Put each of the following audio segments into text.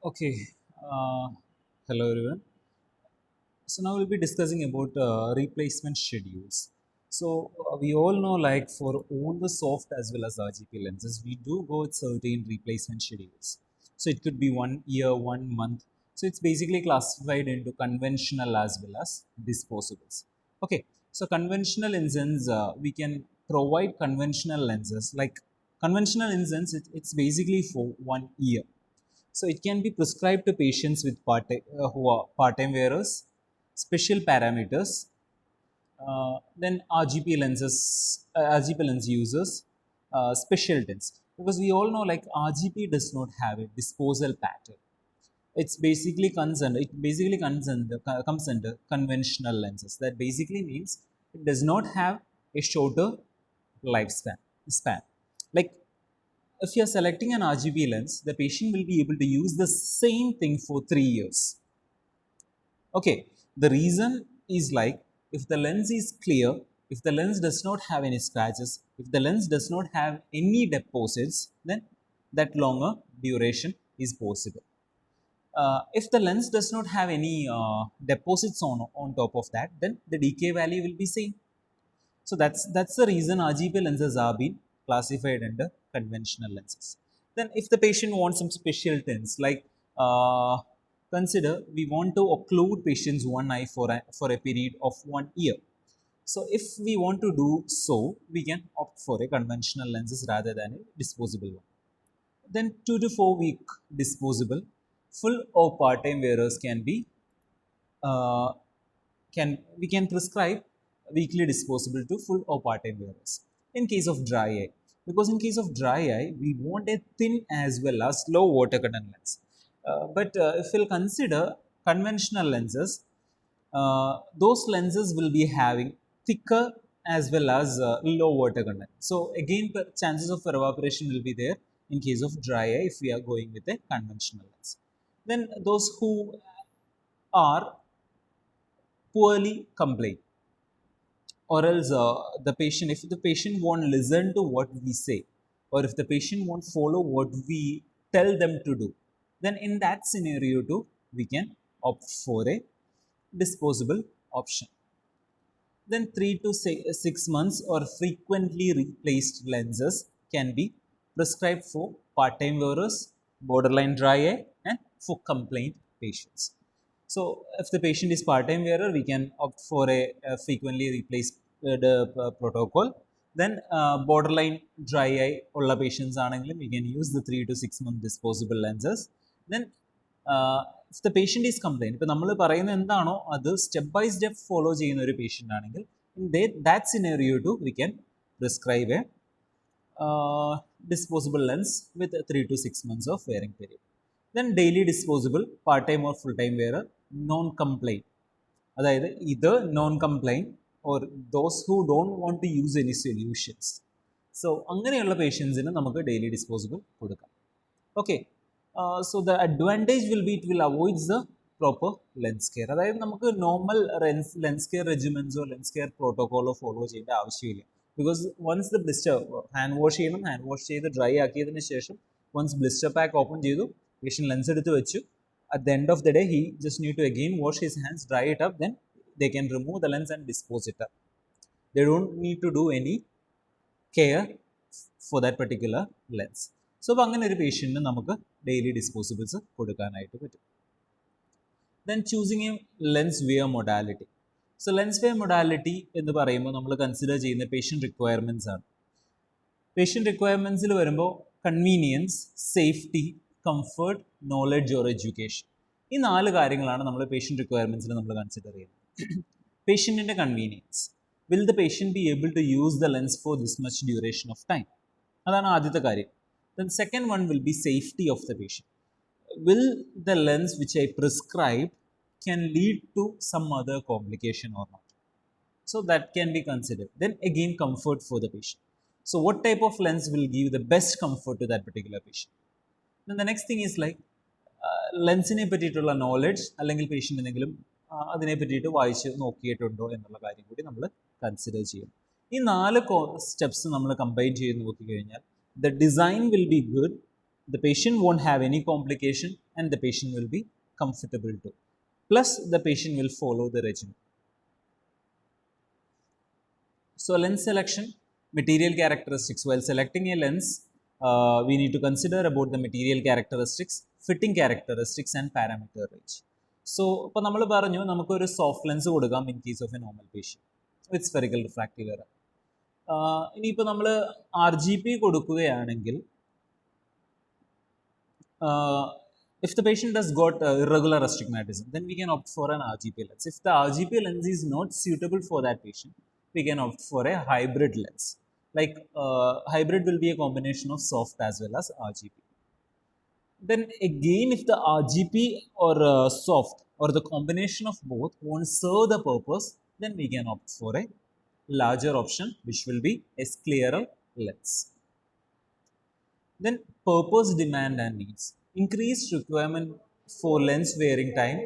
Okay. Uh, Hello everyone. So now we'll be discussing about replacement schedules. So we all know, like for all the soft as well as RGP lenses, we do go with certain replacement schedules. So it could be 1 year, 1 month. So it's basically classified into conventional as well as disposables. Okay. So conventional lenses, we can provide conventional lenses. Like conventional lenses, it's basically for 1 year. So it can be prescribed to patients with who are part-time wearers, special parameters, then RGP lenses, RGP lens users, special tins. Because we all know, like RGP does not have a disposal pattern. Comes under conventional lenses. That basically means it does not have a shorter lifespan. Span. Like if you are selecting an RGB lens, the patient will be able to use the same thing for 3 years. Okay, the reason is like if the lens is clear, if the lens does not have any scratches, if the lens does not have any deposits, then that longer duration is possible. If the lens does not have any deposits on top of that, then the decay value will be same. So that's the reason RGB lenses are being classified under conventional lenses. Then if the patient wants some special tints, like consider we want to occlude patient's one eye for a period of 1 year. So if we want to do so, we can opt for a conventional lenses rather than a disposable one. Then 2 to 4 week disposable, full or part-time wearers uh, can prescribe weekly disposable to full or part-time wearers. In case of dry eye, because in case of dry eye we want a thin as well as low water content lens. But if we'll consider conventional lenses, those lenses will be having thicker as well as low water content. So again, chances of evaporation will be there in case of dry eye if we are going with a conventional lens. Then those who are poorly complain, or else the patient, if the patient won't listen to what we say, or if the patient won't follow what we tell them to do, then in that scenario too we can opt for a disposable option. Then 3 to 6 months or frequently replaced lenses can be prescribed for part-time wearers, borderline dry eye, and for complaint patients. So if the patient is part-time wearer, we can opt for a frequently replaced protocol. Then borderline dry eye ulla patients ആണെങ്കിലും we can use the 3 to 6 month disposable lenses. Then if the patient is complaint, ഇപ്പോൾ നമ്മൾ പറയുന്ന എന്താണോ അത് step by step follow ചെയ്യുന്ന ഒരു patient ആണെങ്കിൽ in that scenario too we can prescribe a disposable lens with 3 to 6 months of wearing period. Then daily disposable, part-time or full-time wearer, non-complaint. അതായത് ഇത് non complaint or those who don't want to use any solutions. So അങ്ങനെയുള്ള പേഷ്യൻസിന് നമുക്ക് daily disposable കൊടുക്കാം. Okay, so the advantage will be it will avoids the proper lens care. അതായത് നമുക്ക് normal lens care റെജിമെൻസോ lens care പ്രോട്ടോക്കോളോ follow ചെയ്യേണ്ട ആവശ്യമില്ല. Because once the blister hand wash ചെയ്യണം, ഹാൻഡ് വാഷ് ചെയ്ത് ഡ്രൈ ആക്കിയതിന് ശേഷം വൺസ് ബ്ലിസ്റ്റർ പാക്ക് ഓപ്പൺ ചെയ്തു, പേഷ്യൻ ലെൻസ് എടുത്ത് വെച്ചു, at the end of the day he just need to again wash his hands, dry it up, then they can remove the lens and dispose it up. They don't need to do any care for that particular lens. So അങ്ങനെ ഒരു പേഷ്യൻറ്റിന് നമുക്ക് daily disposables കൊടുക്കാനായിട്ട് പറ്റും. Then choosing a lens wear modality. So lens wear modality എന്ന് പറയുമ്പോൾ നമ്മൾ consider ചെയ്യുന്ന patient requirements ആണ്. പേഷ്യൻ്റ് റിക്വയർമെൻറ്റ്സിൽ വരുമ്പോൾ convenience, safety, comfort, knowledge or education, ഈ 4 കാര്യങ്ങളാണ് നമ്മൾ പേഷ്യൻ്റ് റിക്വയർമെൻറ്റ്സിൽ നമ്മൾ കൺസിഡർ ചെയ്യുന്നത്. പേഷ്യൻറ്റിൻ്റെ convenience, will the patient be able to use the lens for this much duration of time, അതാണ് ആദ്യത്തെ കാര്യം. Then second one will be safety of the patient, will the lens which I prescribe can lead to some other complication or not. So that can be considered. Then again, comfort for the patient. So what type of lens will give the best comfort to that particular patient? Then the next thing is like ലെൻസിനെ പറ്റിയിട്ടുള്ള knowledge, അല്ലെങ്കിൽ patient എന്തെങ്കിലും അതിനെ പറ്റിയിട്ട് വായിച്ച് നോക്കിയിട്ടുണ്ടോ എന്നുള്ള കാര്യം കൂടി നമ്മൾ കൺസിഡർ ചെയ്യും. ഈ 4 സ്റ്റെപ്സ് നമ്മൾ കമ്പൈൻ ചെയ്ത് നോക്കിക്കഴിഞ്ഞാൽ the design will be good, the patient won't have any complication and the patient will be comfortable too. Plus, the patient will follow the regimen. So, lens selection, material characteristics. While selecting a lens, we need to consider about the material characteristics, fitting characteristics and parameter range. So, ഇപ്പോൾ നമ്മൾ പറഞ്ഞു നമുക്കൊരു soft lens കൊടുക്കാം in case of a normal patient with spherical refractive error. ഇനിയിപ്പോൾ നമ്മൾ RGP കൊടുക്കുകയാണെങ്കിൽ, if the patient has got irregular astigmatism, then we can opt for an RGP lens. If the RGP lens is not suitable for that patient, we can opt for a hybrid lens. Like hybrid will be a combination of soft as well as RGP. Then again, if the RGP or soft or the combination of both won't serve the purpose, then we can opt for a larger option, which will be a scleral lens. Then purpose, demand and needs. Increased requirement for lens wearing time,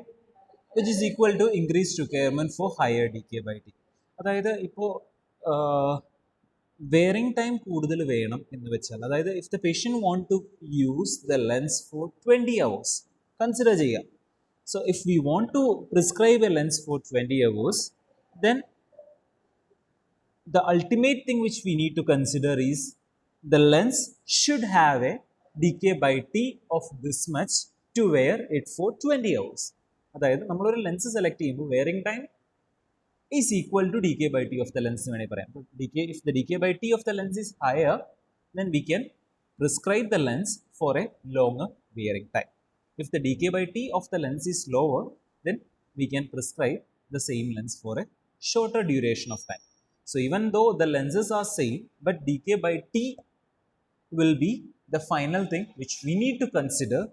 which is equal to increased requirement for higher decay by T. അതായത് ഇപ്പോൾ wearing time കൂടുതൽ വേണം എന്ന് വെച്ചാൽ, അതായത് if the patient want to use the lens for 20 hours consider ചെയ്യുക. So if we want to prescribe a lens for 20 hours, then the ultimate thing which we need to consider is the lens should have a decay by T of this much to wear it for 20 hours. അതായത് നമ്മളൊരു lens select ചെയ്യുമ്പോൾ wearing time is equal to decay by T of the lens. If the decay by T of the lens is higher, then we can prescribe the lens for a longer wearing time. If the decay by T of the lens is lower, then we can prescribe the same lens for a shorter duration of time. So even though the lenses are same, but decay by T will be the final thing which we need to consider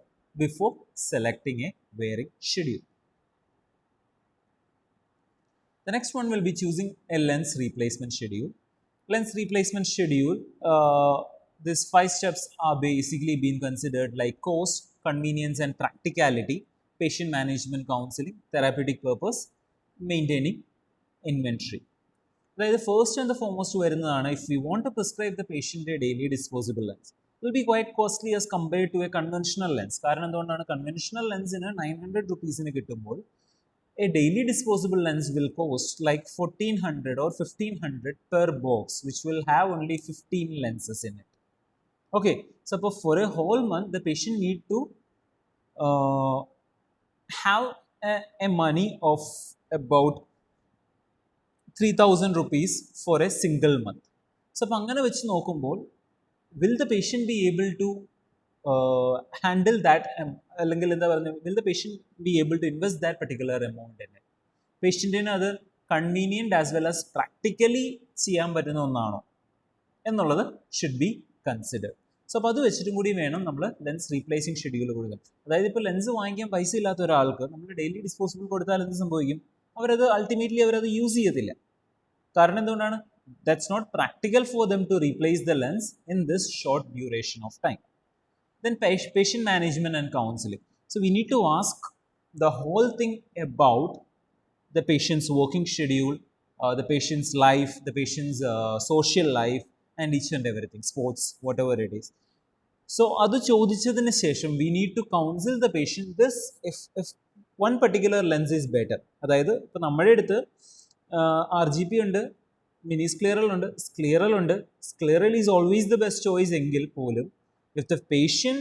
before selecting a wearing schedule. The next one will be choosing a lens replacement schedule. Lens replacement schedule, these 5 steps are basically being considered like cost, convenience and practicality, patient management counseling, therapeutic purpose, maintaining inventory. The first and the foremost വരുന്നതാണ്, if we want to prescribe the patient a daily disposable lens, it will be quite costly as compared to a conventional lens. കാരണം എന്തുകൊണ്ടാണ്, conventional ലെൻസിന് 900 rupeesന് കിട്ടുമ്പോൾ a daily disposable lens will cost like 1400 or 1500 per box, which will have only 15 lenses in it. Okay, so for a whole month, the patient need to have a money of about 3000 rupees for a single month. So, അങ്ങനെ വെച്ച് നോക്കുമ്പോൾ, will the patient be able to handle that, അല്ലെങ്കിൽ എന്താ പറയുന്നത്, will the patient be able to invest that particular amount in it? പേഷ്യൻറ്റിന് അത് convenient as well as practically ചെയ്യാൻ പറ്റുന്ന ഒന്നാണോ എന്നുള്ളത് ഷുഡ് ബി കൺസിഡർ. സോ അപ്പോൾ അത് വെച്ചിട്ടും കൂടി വേണം നമ്മൾ ലെൻസ് റീപ്ലേസിങ് ഷെഡ്യൂൾ കൊടുക്കാൻ. അതായത് ഇപ്പോൾ ലെൻസ് വാങ്ങിക്കാൻ പൈസ ഇല്ലാത്ത ഒരാൾക്ക് നമ്മൾ ഡെയിലി ഡിസ്പോസിബിൾ കൊടുത്താൽ എന്ത് സംഭവിക്കും, അവരത് അൾട്ടിമേറ്റ്ലി അവരത് യൂസ് ചെയ്യത്തില്ല. കാരണം എന്തുകൊണ്ടാണ്, that's not practical for them to replace the lens in this short duration of time. Then patient management and counseling. So we need to ask the whole thing about the patient's working schedule, the patient's life, the patient's social life and each and everything, sports, whatever it is. So adu chodichadinu shesham we need to counsel the patient this if one particular lens is better. അതായത് ഇപ്പോൾ നമ്മുടെ അടുത്ത് RGP ഉണ്ട്, mini scleral ഉണ്ട്, scleral is always the best choice എങ്കിൽ പോലും, if the patient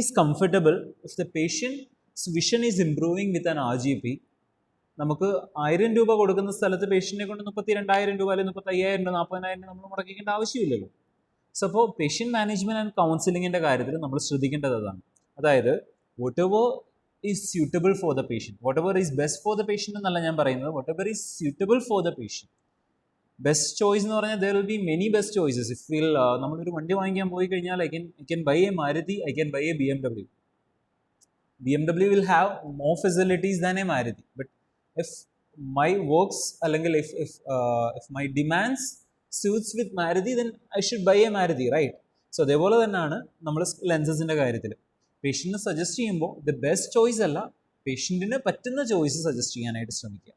is comfortable, if the patient's vision is improving with an RGP, നമുക്ക് 1000 രൂപ കൊടുക്കുന്ന സ്ഥലത്ത് പേഷ്യൻറ്റിനെ കൊണ്ട് 32,000 രൂപ അല്ലെങ്കിൽ 35,000 രൂപ 40,000 നമ്മൾ മുടക്കിക്കേണ്ട ആവശ്യമില്ലല്ലോ. സോ അപ്പോൾ പേഷ്യൻറ്റ് മാനേജ്മെൻറ്റ് ആൻഡ് കൗൺസിലിങ്ങിൻ്റെ കാര്യത്തിൽ നമ്മൾ ശ്രദ്ധിക്കേണ്ടത് അതാണ്. അതായത് whatever is suitable for the patient, whatever is best for the patient എന്നല്ല ഞാൻ പറയുന്നത്, whatever is suitable for the patient. Best choice എന്ന് പറഞ്ഞാൽ there will be many best choices. If will നമ്മളൊരു വണ്ടി വാങ്ങിക്കാൻ പോയി കഴിഞ്ഞാൽ I can buy a Maruti, I can buy a BMW. BMW will have more facilities than a Maruti. But if my works, അല്ലെങ്കിൽ if my demands suits with Maruti, then I should buy a Maruti, right? So അതേപോലെ തന്നെയാണ് നമ്മൾ ലെൻസസിൻ്റെ കാര്യത്തിൽ പേഷ്യൻറ്റിന് suggest ചെയ്യുമ്പോൾ the best choice അല്ല, പേഷ്യൻറ്റിന് പറ്റുന്ന choice suggest ചെയ്യാനായിട്ട് ശ്രമിക്കുക.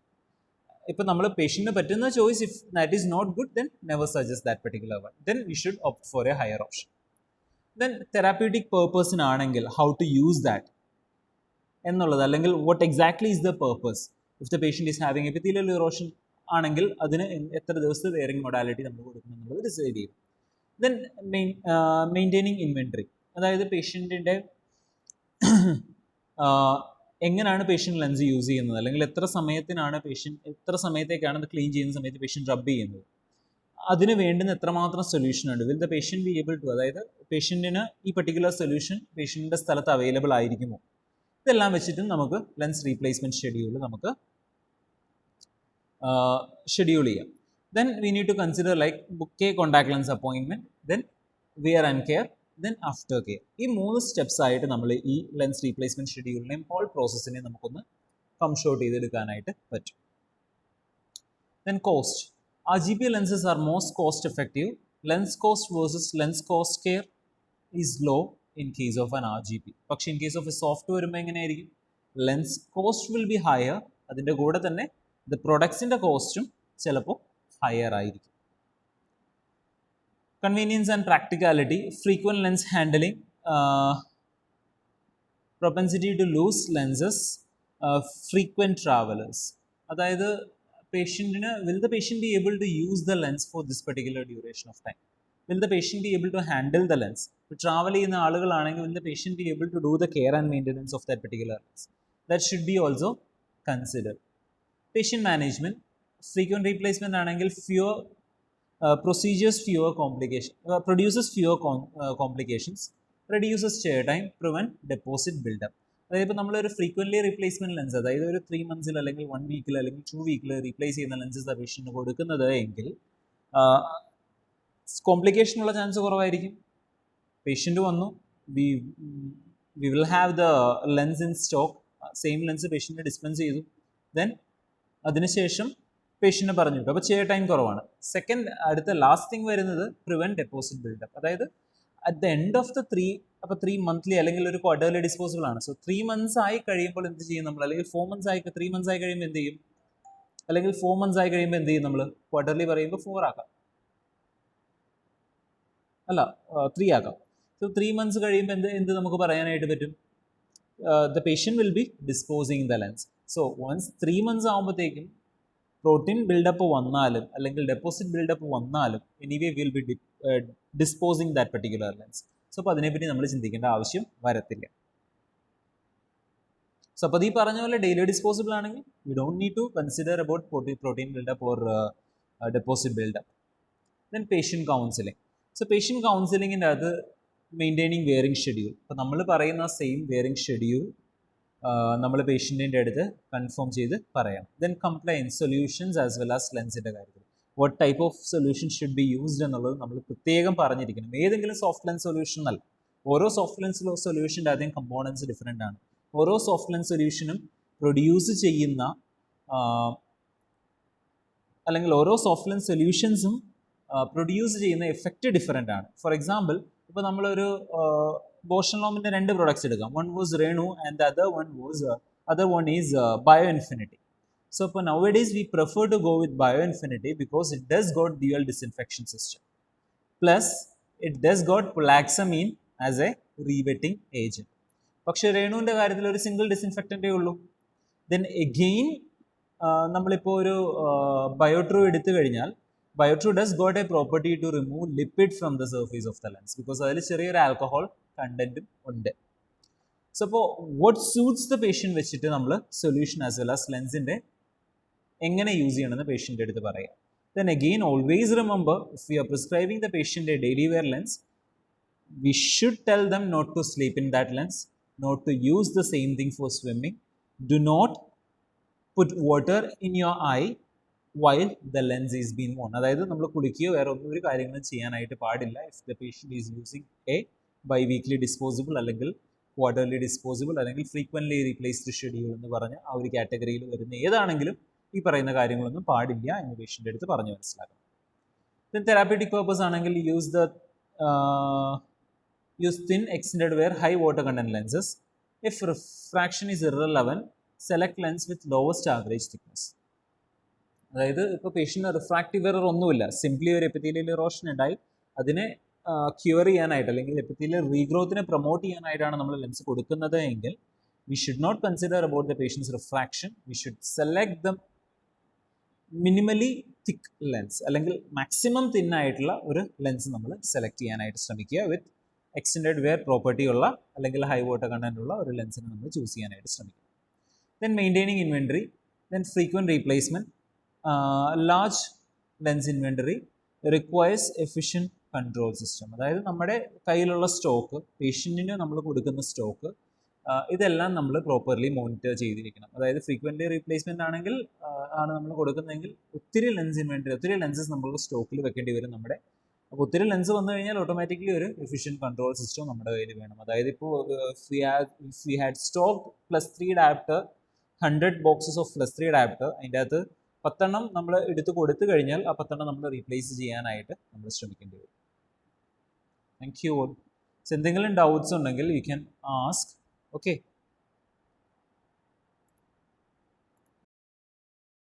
ഇപ്പോൾ നമ്മൾ പേഷ്യൻറ്റിന് പറ്റുന്ന choice, if that is not good, then never suggest that particular one, then we should opt for a higher option. Then therapeutic പേർപ്പസിനാണെങ്കിൽ ഹൗ ടു യൂസ് ദാറ്റ് എന്നുള്ളത്, അല്ലെങ്കിൽ what exactly is the purpose. If the patient is having epithelial erosion ആണെങ്കിൽ അതിന് എത്ര ദിവസത്തെ wearing modality നമ്മൾ കൊടുക്കണം എന്നുള്ളത് ഡിസൈഡ് ചെയ്യും. ദെൻ മെയിൻറ്റെയിനിങ് ഇൻവെൻട്രി, അതായത് പേഷ്യൻറ്റിൻ്റെ എങ്ങനെയാണ് പേഷ്യൻ്റ് ലെൻസ് യൂസ് ചെയ്യുന്നത്, അല്ലെങ്കിൽ എത്ര സമയത്തേക്കാണ് അത് ക്ലീൻ ചെയ്യുന്ന സമയത്ത് പേഷ്യൻ്റ് റബ്ബ് ചെയ്യുന്നത്, അതിന് വേണ്ടുന്ന എത്രമാത്രം സൊല്യൂഷൻ ഉണ്ട്, will the patient be able to, അതായത് പേഷ്യൻറ്റിന് ഈ പർട്ടിക്കുലർ സൊല്യൂഷൻ പേഷ്യൻറ്റിൻ്റെ സ്ഥലത്ത് അവൈലബിൾ ആയിരിക്കുമോ, ഇതെല്ലാം വെച്ചിട്ടും നമുക്ക് ലെൻസ് റീപ്ലേസ്മെൻറ്റ് ഷെഡ്യൂൾ നമുക്ക് ഷെഡ്യൂൾ ചെയ്യാം. Then we need to consider like book a contact lens appointment, then wear and care, then after care. ഈ 3 സ്റ്റെപ്സ് ആയിട്ട് നമ്മൾ ഈ ലെൻസ് റീപ്ലേസ്മെൻറ്റ് ഷെഡ്യൂളിനെയും ഹോൾ പ്രോസസ്സിനെയും നമുക്കൊന്ന് കം ഷോട്ട് ചെയ്തെടുക്കാനായിട്ട് പറ്റും. Then cost. RGP lenses are most cost effective. Lens cost versus lens cost care is low in case of an RGP. പക്ഷേ in case of a soft വരുമ്പോൾ എങ്ങനെയായിരിക്കും? Lens cost will be higher, അതിൻ്റെ കൂടെ തന്നെ the പ്രൊഡക്ട്സിൻ്റെ കോസ്റ്റും ചിലപ്പോൾ higher ആയിരിക്കും. Convenience and practicality, frequent lens handling, propensity to lose lenses, frequent travellers. അതായത് പേഷ്യൻറ്റിന് will the patient be able to use the lens for this particular duration of time? Will the patient be able to handle the lens? ഇപ്പോൾ travel ചെയ്യുന്ന ആളുകളാണെങ്കിൽ will the patient be able to do the care and maintenance of that particular lens? That should be also considered. Patient management, frequent replacement ആണെങ്കിൽ fewer procedures, fewer complications, produces fewer complications, reduces chair time, prevent deposit build-up. അതായത് ഇപ്പോൾ നമ്മളൊരു frequently replacement lens, അതായത് ഒരു 3 months അല്ലെങ്കിൽ 1 week അല്ലെങ്കിൽ 2 week replace ചെയ്യുന്ന lenses പേഷ്യൻറ്റിന് കൊടുക്കുന്നത് എങ്കിൽ കോംപ്ലിക്കേഷനുള്ള ചാൻസ് കുറവായിരിക്കും. പേഷ്യൻ്റ് വന്നു, we will have the lens in stock, same lens patient dispense ചെയ്തു, ദെൻ അതിനുശേഷം പേഷ്യൻറ്റ് പറഞ്ഞു വിട്ടു, അപ്പോൾ ചെയർ ടൈം കുറവാണ്. സെക്കൻഡ്, അടുത്ത ലാസ്റ്റ് തിങ് വരുന്നത് പ്രിവെൻറ്റ് ഡെപ്പോസിറ്റ് ബിൽഡപ്പ്. അതായത് at the end of the 3, അപ്പോൾ 3 monthly അല്ലെങ്കിൽ ഒരു ക്വാർട്ടർലി ഡിസ്പോസിബിൾ ആണ്. സോ 3 months ആയി കഴിയുമ്പോൾ എന്ത് ചെയ്യും നമ്മൾ, അല്ലെങ്കിൽ 4 months ആയി 3 months ആയി കഴിയുമ്പോൾ എന്ത് ചെയ്യും, അല്ലെങ്കിൽ 4 months ആയി കഴിയുമ്പോൾ എന്ത് ചെയ്യും നമ്മൾ, ക്വാർട്ടർലി പറയുമ്പോൾ 4 ആക്കാം, അല്ല 3 ആക്കാം. സോ 3 months കഴിയുമ്പോൾ എന്ത് നമുക്ക് പറയാനായിട്ട് പറ്റും, the patient will be disposing the lens. So once 3 months ആകുമ്പോഴത്തേക്കും പ്രോട്ടീൻ ബിൽഡപ്പ് വന്നാലും അല്ലെങ്കിൽ ഡെപ്പോസിറ്റ് ബിൽഡപ്പ് വന്നാലും anyway will be disposing that particular lens. So അപ്പോൾ അതിനെപ്പറ്റി നമ്മൾ ചിന്തിക്കേണ്ട ആവശ്യം വരത്തില്ല. സോ അപ്പോൾ ഈ പറഞ്ഞ പോലെ ഡെയിലി ഡിസ്പോസിബിൾ ആണെങ്കിൽ you don't need to consider about protein buildup or deposit buildup. Then patient counselling. സോ പേഷ്യൻറ്റ് കൗൺസിലിങ്ങിൻ്റെ അത് മെയിൻറ്റെയിനിങ് വെയറിംഗ് ഷെഡ്യൂൾ. അപ്പോൾ നമ്മൾ പറയുന്ന സെയിം വെയറിംഗ് ഷെഡ്യൂൾ നമ്മൾ പേഷ്യൻറ്റിൻ്റെ അടുത്ത് കൺഫേം ചെയ്ത് പറയാം. Then compliance, solutions as well as ലെൻസിൻ്റെ കാര്യത്തിൽ what type of solution should be used എന്നുള്ളത് നമ്മൾ പ്രത്യേകം പറഞ്ഞിരിക്കണം. ഏതെങ്കിലും സോഫ്റ്റ് ലെൻസ് സൊല്യൂഷൻ അല്ല, ഓരോ സോഫ്റ്റ് ലെൻസ് സൊല്യൂഷൻ്റെ ആദ്യം കമ്പോണൻസ് ഡിഫറെൻ്റ് ആണ്. ഓരോ സോഫ്റ്റ് ലെൻസ് സൊല്യൂഷനും പ്രൊഡ്യൂസ് ചെയ്യുന്ന അല്ലെങ്കിൽ ഓരോ സോഫ്റ്റ് ലെൻസ് സൊല്യൂഷൻസും പ്രൊഡ്യൂസ് ചെയ്യുന്ന എഫക്റ്റ് ഡിഫറെൻ്റ് ആണ്. ഫോർ എക്സാമ്പിൾ, ഇപ്പോൾ നമ്മളൊരു ബോഷ് ആൻഡ് ലോമിൻ്റെ 2 products എടുക്കാം. One was Renu and the other one is bio infinity. So for nowadays we prefer to go with Bioinfinity because it does got dual disinfection system, plus it does got polaxamine as a revetting agent. പക്ഷേ രേണുവിൻ്റെ കാര്യത്തിൽ ഒരു single ഡിസിൻഫെക്റ്റൻ്റേ ഉള്ളൂ. Then again നമ്മളിപ്പോൾ ഒരു Biotrue എടുത്തു കഴിഞ്ഞാൽ Biotrue does got a property to remove lipid from the surface of the lens because അതിൽ ചെറിയൊരു ആൽക്കഹോൾ കണ്ടൻറ്റും ഉണ്ട്. സോ അപ്പോൾ വാട്ട് സൂട്ട്സ് ദ പേഷ്യൻറ്റ് വെച്ചിട്ട് നമ്മൾ സൊല്യൂഷൻ ആസ് വെൽ ആസ് ലെൻസിൻ്റെ എങ്ങനെ യൂസ് ചെയ്യണമെന്ന് പേഷ്യൻ്റെ അടുത്ത് പറയാം. Then again always remember, if you are prescribing the patient a daily wear lens, we should tell them not to sleep in that lens, not to use the same thing for swimming, do not put water in your eye while the lens is been worn. അതായത് നമ്മൾ കുളിക്കുകയോ വേറെ ഒന്നും ഒരു കാര്യങ്ങളും ചെയ്യാനായിട്ട് പാടില്ല if the patient is using a biweekly disposable അല്ലെങ്കിൽ ക്വാർട്ടർലി ഡിസ്പോസിബിൾ അല്ലെങ്കിൽ ഫ്രീക്വൻ്റ്ലി റീപ്ലേസ്ഡ് ഷെഡ്യൂൾ എന്ന് പറഞ്ഞ് ആ ഒരു കാറ്റഗറിയിൽ വരുന്ന ഏതാണെങ്കിലും ഈ പറയുന്ന കാര്യങ്ങളൊന്നും പാടില്ല എന്ന് പേഷ്യൻ്റെ അടുത്ത് പറഞ്ഞു മനസ്സിലാക്കണം. ദെൻ തെറാപ്യൂട്ടിക് പേർപ്പസ് ആണെങ്കിൽ use thin extended wear high water content lenses. If refraction is irrelevant, select lens with lowest average thickness. അതായത് ഇപ്പോൾ പേഷ്യൻ്റ് റിഫ്രാക്റ്റീവ് എറർ ഒന്നുമില്ല, സിംപ്ലി ഒരു എപ്പിത്തീലിയൽ ഇറോഷൻ ഉണ്ടായി അതിനെ ക്യൂർ ചെയ്യാനായിട്ട് അല്ലെങ്കിൽ എപ്പിത്തീലിയൽ റീഗ്രോത്തിനെ പ്രൊമോട്ട് ചെയ്യാനായിട്ടാണ് നമ്മൾ ലെൻസ് കൊടുക്കുന്നത് എങ്കിൽ we should not consider about the patient's refraction. We should select the minimally thick lens അല്ലെങ്കിൽ മാക്സിമം തിൻ ആയിട്ടുള്ള ഒരു ലെൻസ് നമ്മൾ സെലക്ട് ചെയ്യാനായിട്ട് ശ്രമിക്കുക വിത്ത് എക്സ്റ്റൻഡഡ് വെയർ പ്രോപ്പർട്ടി ഉള്ള അല്ലെങ്കിൽ ഹൈ വാട്ടർ കണ്ടന്റ് ഉള്ള ഒരു ലെൻസിനെ നമ്മൾ ചൂസ് ചെയ്യാനായിട്ട് ശ്രമിക്കുക. Then maintaining inventory, then frequent replacement, large lens inventory requires efficient control system. അതായത് നമ്മുടെ കയ്യിലുള്ള സ്റ്റോക്ക്, പേഷ്യൻറ്റിന് നമ്മൾ കൊടുക്കുന്ന സ്റ്റോക്ക്, ഇതെല്ലാം നമ്മൾ പ്രോപ്പർലി മോണിറ്റർ ചെയ്തിരിക്കണം. അതായത് ഫ്രീക്വൻ്റ്ലി റീപ്ലേസ്മെൻ്റ് ആണെങ്കിൽ ആണ് നമ്മൾ കൊടുക്കുന്നതെങ്കിൽ ഒത്തിരി ലെൻസ് ഇൻവെൻറ്ററി, ഒത്തിരി ലെൻസസ് നമ്മൾ സ്റ്റോക്കിൽ വെക്കേണ്ടി വരും നമ്മുടെ. അപ്പോൾ ഒത്തിരി ലെൻസ് വന്നു കഴിഞ്ഞാൽ ഓട്ടോമാറ്റിക്കലി ഒരു എഫിഷ്യൻറ്റ് കൺട്രോൾ സിസ്റ്റം നമ്മുടെ കയ്യിൽ വേണം. അതായത് ഇപ്പോൾ we had stock +3 adapter, 100 boxes of +3 adapter, അതിൻ്റെ അകത്ത് 10 നമ്മൾ എടുത്ത് കൊടുത്തു കഴിഞ്ഞാൽ ആ 10 നമ്മൾ റീപ്ലേസ് ചെയ്യാനായിട്ട് നമ്മൾ ശ്രമിക്കേണ്ടി വരും. Thank you all. എന്തെങ്കിലും ഡൗട്ട്സ് ഉണ്ടെങ്കിൽ യു ക്യാൻ ആസ്ക്. Okay.